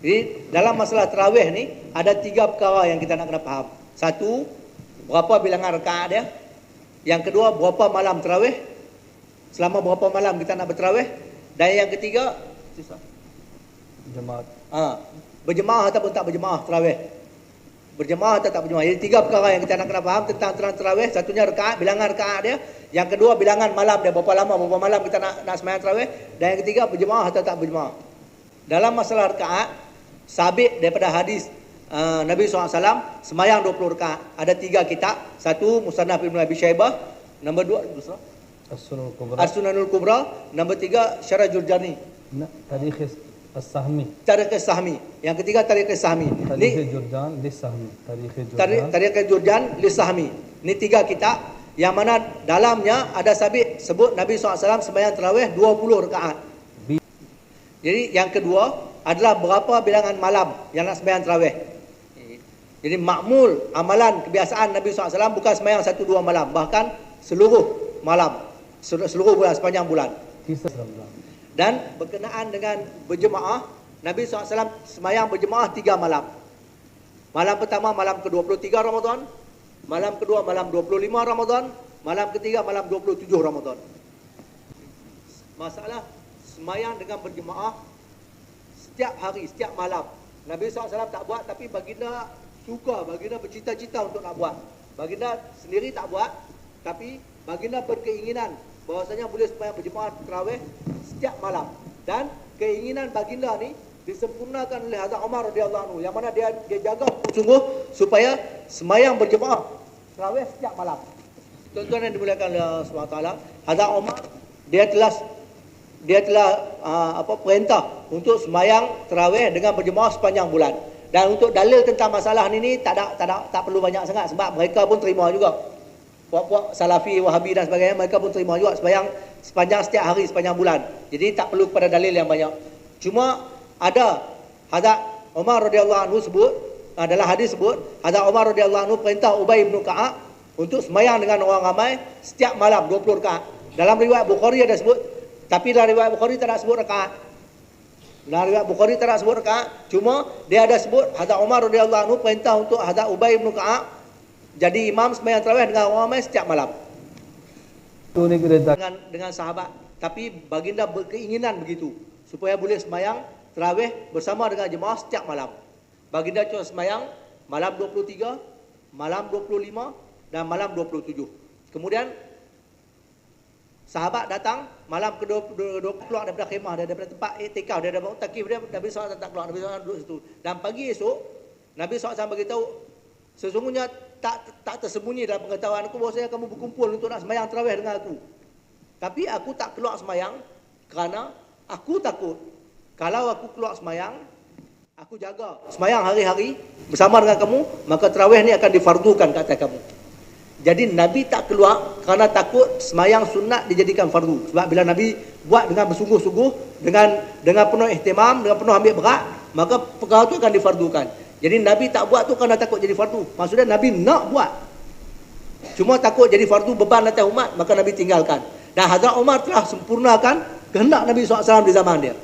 Jadi dalam masalah tarawih ni ada 3 perkara yang kita nak kena faham. Satu, berapa bilangan rakaat dia. Yang kedua, berapa malam tarawih. Selama berapa malam kita nak bertarawih. Dan yang ketiga, Jemaat. Berjemaah ataupun tak berjemaah tarawih. Berjemaah atau tak berjemaah. Jadi 3 perkara yang kita nak kena faham tentang tarawih. Satunya rakaat, bilangan rakaat dia. Yang kedua, bilangan malam dia, berapa lama, berapa malam kita nak sembahyang tarawih. Dan yang ketiga, berjemaah atau tak berjemaah. Dalam masalah rakaat, sabit daripada hadis Nabi SAW, semayang 20 rakaat. Ada 3 kitab. Satu, Musannaf Ibn Abi Syaibah. Nombor 2, As-Sunanul Kubra. Nombor 3, Syarah Jurjani. Tarikh As-Sahmi. Tarikh As-Sahmi. Yang ketiga, Tarikh As-Sahmi. Tarikh Jurjan Lis-Sahmi. Tarikh Jurjan Lis-Sahmi. Ini 3 kitab yang mana dalamnya ada sabit sebut Nabi SAW sembahyang tarawih 20 rakaat. Jadi yang kedua adalah berapa bilangan malam yang nak sembahyang tarawih. Jadi makmul amalan kebiasaan Nabi SAW bukan sembahyang 1-2 malam, bahkan seluruh malam, seluruh bulan, sepanjang bulan. Dan berkenaan dengan berjemaah, Nabi SAW sembahyang berjemaah 3 malam. Malam pertama malam ke-23 Ramadan, malam kedua malam 25 Ramadan, malam ketiga malam 27 Ramadan. Masalah sembahyang dengan berjemaah setiap hari, setiap malam. Nabi SAW tak buat, tapi baginda suka, baginda bercita-cita untuk nak buat. Baginda sendiri tak buat, tapi baginda berkeinginan bahwasanya boleh sembahyang berjemaah tarawih setiap malam. Dan keinginan baginda ni disempurnakan oleh Hazrat Umar radhiyallahu anhu, yang mana dia jaga sungguh supaya sembahyang berjemaah tarawih setiap malam. Tuan-tuan yang dimuliakan oleh Allah SWT, Hazrat Umar dia telah perintah untuk sembahyang tarawih dengan berjemaah sepanjang bulan. Dan untuk dalil tentang masalah ni tak perlu banyak sangat, sebab mereka pun terima juga. Puak-puak Salafi, Wahabi dan sebagainya, mereka pun terima juga sembahyang sepanjang setiap hari, sepanjang bulan. Jadi tak perlu kepada dalil yang banyak. Cuma ada Hazrat Umar radhiyallahu anhu sebut, dalam hadis sebut, Hazrat Umar radhiyallahu anhu perintah Ubay bin Ka'ab untuk sembahyang dengan orang ramai setiap malam 20 rakaat. Dalam riwayat Bukhari ada sebut, tapi dalam riwayat Bukhari tak ada sebut rakaat. Dalam riwayat Bukhari tak ada sebut rakaat, cuma dia ada sebut Hazrat Umar radhiyallahu anhu perintah untuk Hazrat Ubay bin Ka'ab jadi imam sembahyang tarawih dengan orang ramai setiap malam. Dengan sahabat, tapi baginda berkeinginan begitu supaya boleh sembahyang tarawih bersama dengan jemaah setiap malam. Baginda cuma sembahyang malam 23, malam 25 dan malam 27. Kemudian sahabat datang malam ke-20 keluar daripada khemah dia, daripada tempat iktikaf dia, dah bangun takif dia, Nabi SAW tak keluar, Nabi SAW duduk situ. Dan pagi esok Nabi SAW beritahu, sesungguhnya tak tersembunyi dalam pengetahuan aku bahwasanya kamu berkumpul untuk nak sembahyang tarawih dengan aku. Tapi aku tak keluar sembahyang kerana aku takut kalau aku keluar sembahyang, aku jaga sembahyang hari-hari bersama dengan kamu, maka tarawih ni akan difardukan ke atas kamu. Jadi Nabi tak keluar kerana takut sembahyang sunat dijadikan fardu. Sebab bila Nabi buat dengan bersungguh-sungguh, dengan penuh ihtimam, dengan penuh ambil berat, maka perkara itu akan difardukan. Jadi Nabi tak buat tu kerana takut jadi fardu. Maksudnya Nabi nak buat, cuma takut jadi fardu beban atas umat, maka Nabi tinggalkan. Dan Hazrat Umar telah sempurnakan kehendak Nabi SAW di zaman dia.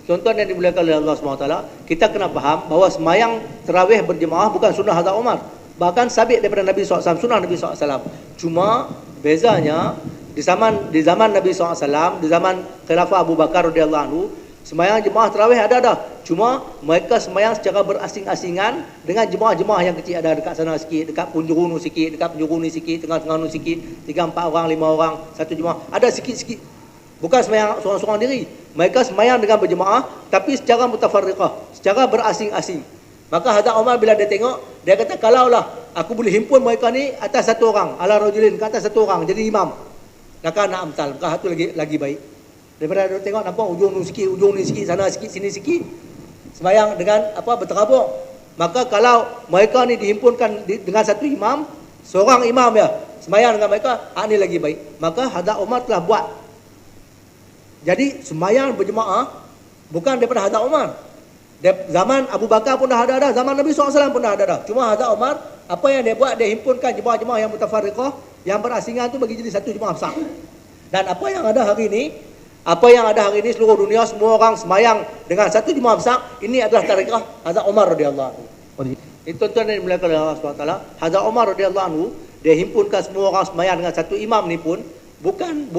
Tuan-tuan yang dimuliakan oleh Allah SWT, kita kena faham bahawa sembahyang tarawih berjemaah bukan sunnah Hazrat Umar. Bahkan sabit daripada Nabi SAW, sunnah Nabi SAW. Cuma bezanya di zaman Nabi SAW, di zaman Khilafah Abu Bakar radhiyallahu anhu, sembahyang jemaah tarawih ada. Cuma mereka sembahyang secara berasing-asingan dengan jemaah-jemaah yang kecil, ada dekat sana sikit, dekat penjuru ni sikit, dekat penjuru ni sikit, tengah-tengah ni sikit, 3-4 orang, 5 orang, satu jemaah. Ada sikit-sikit. Bukan sembahyang seorang-seorang diri. Mereka sembahyang dengan berjemaah tapi secara mutafarriqah, secara berasing-asing. Maka Hazrat Umar bila dia tengok, dia kata, kalaulah aku boleh himpun mereka ni atas satu orang, ala rajulin, ke atas satu orang jadi imam, maka nak amtal, maka itu lagi baik. Daripada dia tengok nampak ujung ni sikit, sana sikit, sini sikit, sembahyang dengan berterabur. Maka kalau mereka ni dihimpunkan dengan satu imam, seorang imam ya, sembahyang dengan mereka, ini lagi baik. Maka Hazrat Umar telah buat. Jadi sembahyang berjemaah bukan daripada Hazrat Umar. Zaman Abu Bakar pun dah ada, zaman Nabi SAW pun dah ada. Cuma Hazrat Umar, apa yang dia buat, dia himpunkan jemaah-jemaah yang mutafarriqah, yang berasingan tu bagi jadi satu jemaah besar. Dan apa yang ada hari ini, Apa yang ada hari ini seluruh dunia semua orang semayang dengan satu jemaah besar, ini adalah tarekat Hazrat Umar radhiyallahu anhu. Itu tuan-tuan yang dimuliakan oleh Allah SWT. Hazrat Umar radhiyallahu anhu, dia himpunkan semua orang semayang dengan satu imam ni pun bukan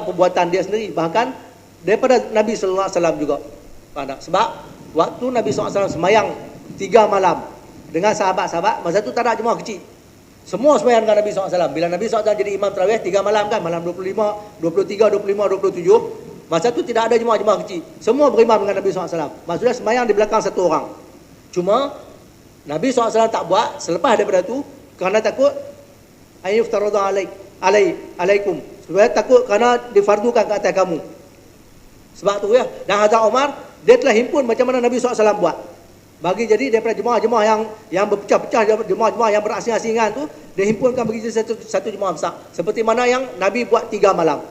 perbuatan dia sendiri, bahkan daripada Nabi sallallahu alaihi wasallam juga. Faham tak? Sebab waktu Nabi sallallahu alaihi wasallam semayang 3 malam dengan sahabat-sahabat, masa tu tak ada jemaah kecil. Semua semayang dengan Nabi SAW. Bila Nabi SAW jadi imam tarawih 3 malam kan, malam 25, 23, 25, 27, masa tu tidak ada jemaah-jemaah kecil. Semua berimam dengan Nabi SAW. Maksudnya semayang di belakang satu orang. Cuma Nabi SAW tak buat selepas daripada tu kerana takut ayyuftaradu alaikum. Supaya takut kerana difardukan ke atas kamu. Sebab tu ya. Dan Hazrat Umar, dia telah himpun macam mana Nabi SAW buat. Bagi jadi daripada jemaah-jemaah yang berpecah-pecah, jemaah-jemaah yang berasing-asingan tu, dia himpunkan bagi satu jemaah besar. Seperti mana yang Nabi buat 3 malam.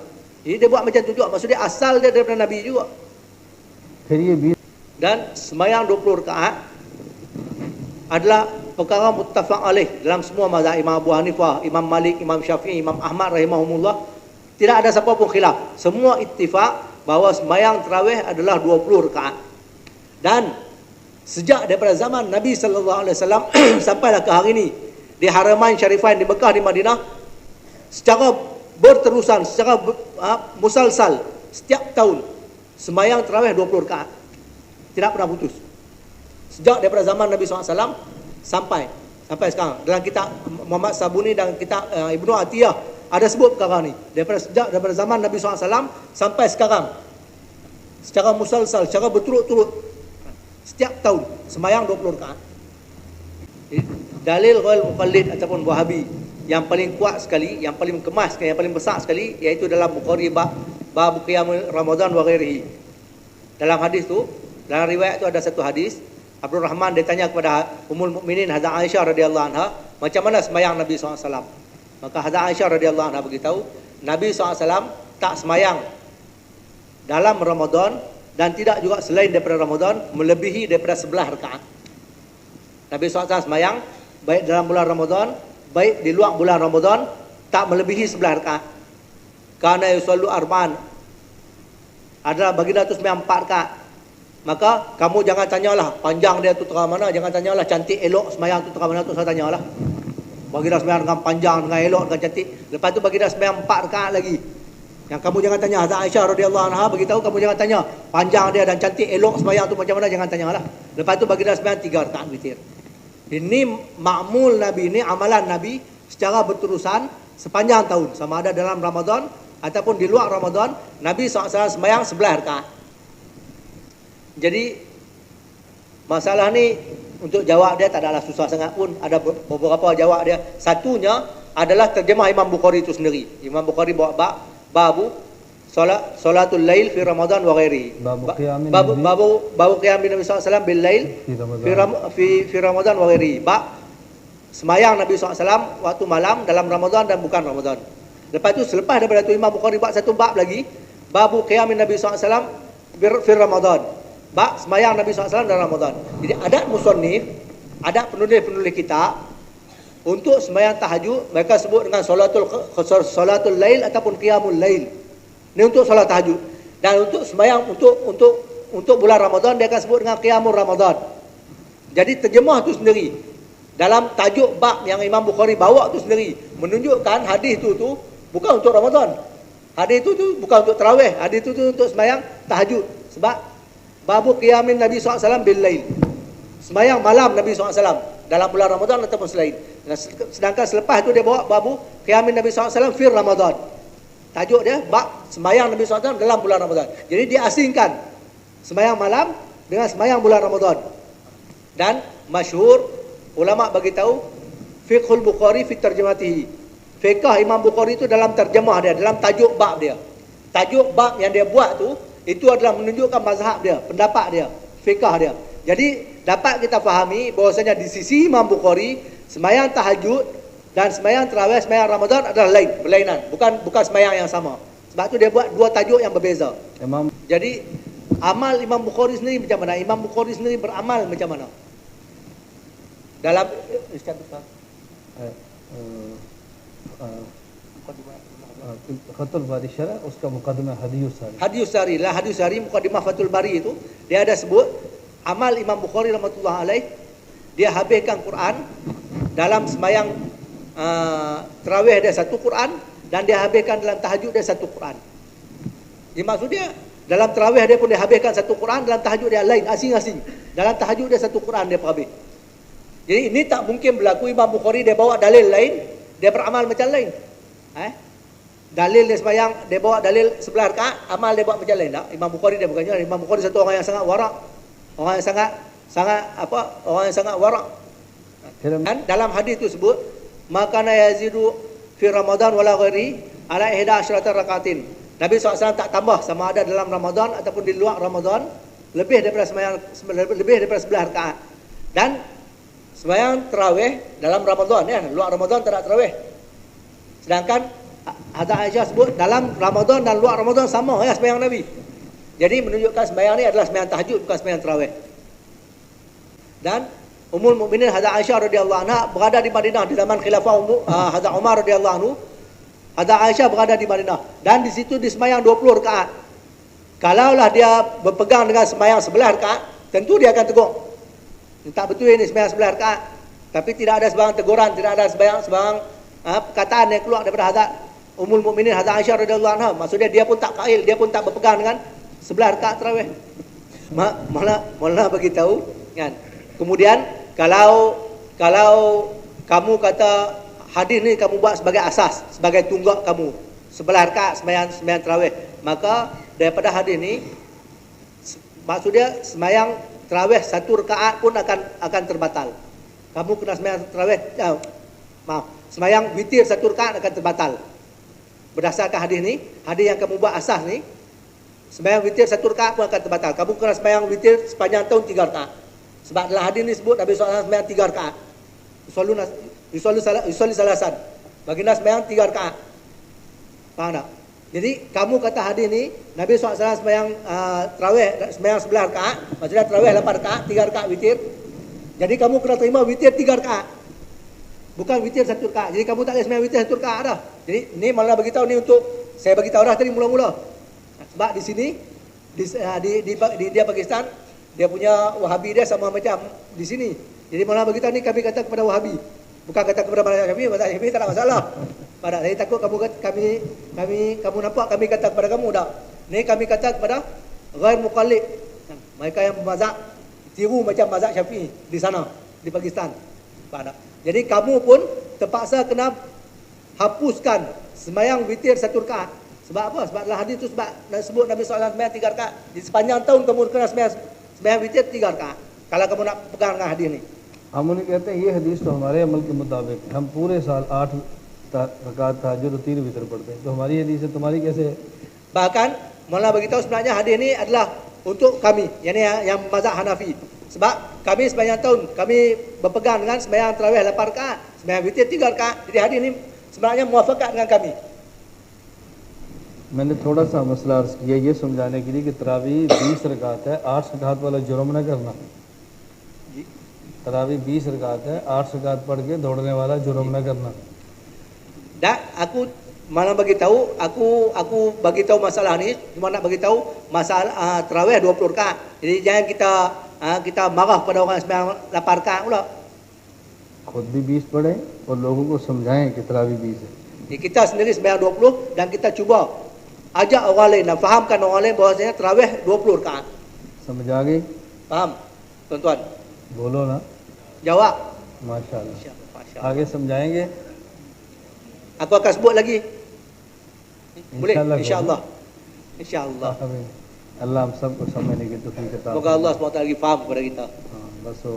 Jadi dia buat macam tu juga. Maksudnya asal dia daripada Nabi juga. Dan semayang 20 rakaat adalah perkara muttafaq alaih dalam semua mazhab. Imam Abu Hanifah, Imam Malik, Imam Syafi'i, Imam Ahmad rahimahumullah. Tidak ada siapa pun khilaf. Semua ittifaq bahawa semayang tarawih adalah 20 rakaat. Dan sejak daripada zaman Nabi sallallahu alaihi wasallam sampailah ke hari ini di Haramain Syarifain di Mekah di Madinah, secara berterusan, secara musalsal setiap tahun semayang tarawih 20 rakaat. Tidak pernah putus. Sejak daripada zaman Nabi SAW sampai sekarang. Dalam kitab Muhammad Sabuni dan kitab Ibnu Atiyah ada sebut perkara ni. Daripada zaman Nabi SAW sampai sekarang. Secara musalsal, secara berturut-turut setiap tahun semayang 20 rakaat. Dalil ghail muqallid ataupun Wahabi yang paling kuat sekali, yang paling kemas sekali, yang paling besar sekali, iaitu dalam Bukhari bab qiyam Ramadan wa ghairihi. Dalam hadis tu, dalam riwayat tu ada satu hadis, Abdul Rahman dia tanya kepada Ummul Mukminin Hazrat Aisyah radhiyallahu anha, macam mana semayang Nabi SAW. Maka Hazrat Aisyah radhiyallahu anha beritahu, Nabi SAW tak semayang dalam Ramadan dan tidak juga selain daripada Ramadan melebihi daripada 11 rakaat. Nabi SAW semayang baik dalam bulan Ramadan, baik di luar bulan Ramadan, tak melebihi 11 rakaat. Kana yusallu arba'an, adalah baginda tu semayang 4 rakaat. Maka kamu jangan tanyalah panjang dia tu terang mana, jangan tanyalah cantik elok semayang tu terang mana, tu saya tanyalah. Baginda semayang dengan panjang, dengan elok, dengan cantik. Lepas tu baginda semayang 4 rakaat lagi. Yang kamu jangan tanya, Hazrat Aisyah radhiyallahu anha beritahu kamu jangan tanya panjang dia dan cantik elok sembahyang tu macam mana, jangan tanyalah. Lepas tu bagi dia sembahyang 3 rakaat witir. Ini makmul Nabi, ini amalan Nabi secara berterusan sepanjang tahun, sama ada dalam Ramadan ataupun di luar Ramadan. Nabi SAW sembahyang 11 rakaat. Jadi masalah ni untuk jawab dia tak adalah susah sangat pun. Ada beberapa jawab dia. Satunya adalah terjemah Imam Bukhari itu sendiri. Imam Bukhari bawa babu salatul lail fi Ramadan wa ghairi. Babu qiyam Nabi SAW bil lail fi Ramadan wa ghairi. Bab semayang Nabi SAW waktu malam dalam Ramadan dan bukan Ramadan. Lepas tu selepas daripada tu Imam Bukhari buat satu bab lagi, babu qiyam Nabi SAW fi Ramadan. Bab semayang Nabi SAW dalam Ramadan. Jadi adat musannif, adat penulis-penulis kitab untuk sembahyang tahajud, mereka sebut dengan solatul lail ataupun qiyamul lail. Ini untuk solat tahajud. Dan untuk sembahyang untuk bulan Ramadan dia akan sebut dengan qiyamul Ramadan. Jadi terjemah tu sendiri dalam tajuk bab yang Imam Bukhari bawa tu sendiri menunjukkan hadis tu bukan untuk Ramadan. Hadis tu bukan untuk tarawih, hadis tu untuk sembahyang tahajud. Sebab babu qiyamin Nabi SAW bil lail. Sembahyang malam Nabi SAW dalam bulan Ramadan ataupun selain. Sedangkan selepas itu dia bawa babu qiyamin Nabi SAW fi Ramadan. Tajuk dia bab sembahyang Nabi SAW dalam bulan Ramadan. Jadi dia asingkan sembahyang malam dengan sembahyang bulan Ramadan. Dan masyhur ulama bagi tahu fiqhul Bukhari fi tarjamatihi. Fiqh Imam Bukhari itu dalam terjemah dia, dalam tajuk bab dia. Tajuk bab yang dia buat tu itu adalah menunjukkan mazhab dia, pendapat dia, fiqh dia. Jadi dapat kita fahami bahwasanya di sisi Imam Bukhari sembahyang tahajud dan sembahyang tarawih, sembahyang Ramadan adalah lain, berlainan, bukan sembahyang yang sama. Sebab tu dia buat dua tajuk yang berbeza. Jadi amal Imam Bukhari sendiri macam mana? Imam Bukhari sendiri beramal macam mana? Dalam फ़तुल बारी शरह उसका मुकदमा हदीयुस सारी। Hadis Sari lah, Hadis Sari Muqaddimah Fathul Bari itu dia ada sebut amal Imam Bukhari rahmatullah alaih, dia habiskan Quran dalam sembahyang tarawih dia satu Quran, dan dia habiskan dalam tahajud dia satu Quran. Jadi maksudnya dalam tarawih dia pun dia habiskan satu Quran, dalam tahajud dia lain, asing-asing. Dalam tahajud dia satu Quran dia habis. Jadi ini tak mungkin berlaku. Imam Bukhari dia bawa dalil lain, dia beramal macam lain. Dalil dia sembahyang, dia bawa dalil sebelah rakaat, amal dia buat macam lain. Tak? Imam Bukhari dia bukannya. Imam Bukhari satu orang yang sangat warak, orang yang orang yang sangat warak. Dan dalam hadis itu sebut, makana yazidu fi Ramadan wala ghairi ala 11 rakaatin. Nabi SAW tak tambah sama ada dalam Ramadan ataupun di luar Ramadan lebih daripada lebih daripada 11 rakaat. Dan sembahyang tarawih dalam Ramadan ya, luar Ramadan tak ada tarawih. Sedangkan Hadza Aisyah sebut dalam Ramadan dan luar Ramadan sama ya sembahyang Nabi. Jadi menunjukkan sembahyang ni adalah sembahyang tahajud, bukan sembahyang tarawih. Dan Ummul Mukminin Hadza Aisyah radhiyallahu anha berada di Madinah di zaman khilafah Hadza Umar radhiyallahu anhu. Hadza Aisyah berada di Madinah dan di situ disembahyang 20 rakaat. Kalaulah dia berpegang dengan sembahyang 11 rakaat, tentu dia akan tegur. Tak betul ini sembahyang 11 rakaat. Tapi tidak ada sebarang teguran, tidak ada sebarang perkataan yang keluar daripada Hadza Ummul Mukminin Hadza Aisyah radhiyallahu anha. Maksudnya dia pun tak qail, dia pun tak berpegang dengan 11 rakaat tarawih. Malah bagi tahu kan. Kemudian kalau kamu kata hadis ni kamu buat sebagai asas, sebagai tunggak kamu 11 rakaat sembahyang tarawih, maka daripada hadis ni maksudnya sembahyang tarawih satu rakaat pun akan terbatal. Kamu kena sembahyang tarawih sembahyang witir satu rakaat akan terbatal. Berdasarkan hadis ni, hadis yang kamu buat asas ni, sembahyang witir satu rakaat pun akan terbatal. Kamu kena sembahyang witir sepanjang tahun 3 rakaat. Sebab dalam hadis ni sebut Nabi SAW sembahyang 3 rakaat. Yusolli salasan. Baginda sembahyang 3 rakaat. Faham tak? Jadi kamu kata hadis ni Nabi SAW sembahyang tarawih sembahyang 11 rakaat, maksudnya tarawih 8 rakaat, 3 rakaat witir. Jadi kamu kena terima witir 3 rakaat. Bukan witir 1 rakaat. Jadi kamu tak boleh sembahyang witir 1 rakaat dah. Jadi ni malah bagi tahu ni untuk saya bagi tahu dah tadi mula-mula. Sebab di sini di India Pakistan dia punya Wahabi dia sama macam di sini. Jadi malah bagi tahu ni kami kata kepada Wahabi. Bukan kata kepada mazhab Syafi'i, mazhab Syafi'i tak ada masalah. Pada saya takut kamu nampak kami kata kepada kamu tak. Ni kami kata kepada ghair muqallid. Mereka yang bermazhab tiru macam mazhab Syafi'i di sana di Pakistan. Pada. Jadi kamu pun terpaksa kena hapuskan sembahyang witir 1 rakaat. Sebab apa? Sebab dalam hadis tu sebab sebut Nabi SAW sembahyang 3 rakaat. Di sepanjang tahun kamu kena sembahyang witir 3 rakaat. Kalau kamu nak pegang dengan hadis ni. हम उन्हें कहते हैं ये हदीस तो हमारे अमल के मुताबिक हम पूरे साल 8 रकात तहज्जुद और 3 वितर पढ़ते हैं, तो हमारी हदीस है तुम्हारी कैसे है? Bahkan malah beritahu sebenarnya hadis ni adalah untuk kami, yang mazhab Hanafi. Sebab kami sepanjang tahun kami berpegang dengan sembahyang tarawih 8 rakaat, sembahyang witir 3 rakaat. Jadi hadis ni sebenarnya muafakat dengan kami. मैंने थोड़ा सा मसला अर्ज किया ये समझाने के लिए कि तरावी 20 रकात है, 8 रकात वाला जुर्म न करना। तरावी 20 रकात है, 8 रकात पढ़ के दौड़ने वाला जुर्म न करना। Dan aku malah bagi tahu, aku bagi tahu masalah ni cuma nak bagi tahu masalah tarawih 20 rakaat. Jadi jangan kita marah pada orang sembahyang 8 rakaat pula. खुद भी 20 पढ़े और लोगों को समझाएं कि तरावी 20 है। Jadi kita sendiri sembahyang 20 dan kita cuba ajak orang lain dan fahamkan orang lain bahawasanya tarawih 20 rakaat. समझ आ गई? Faham? Tuan-tuan. बोलो ना। Jawab. माशाल्लाह। Masya-Allah. आगे समझाएंगे? Aku akan sebut lagi. Boleh? इंशाल्लाह। Insya-Allah. Insya-Allah. आमीन। अल्लाह हम सबको समझने की तौफीक अता Semoga Allah SWT lagi faham kepada kita. हाँ, बस वो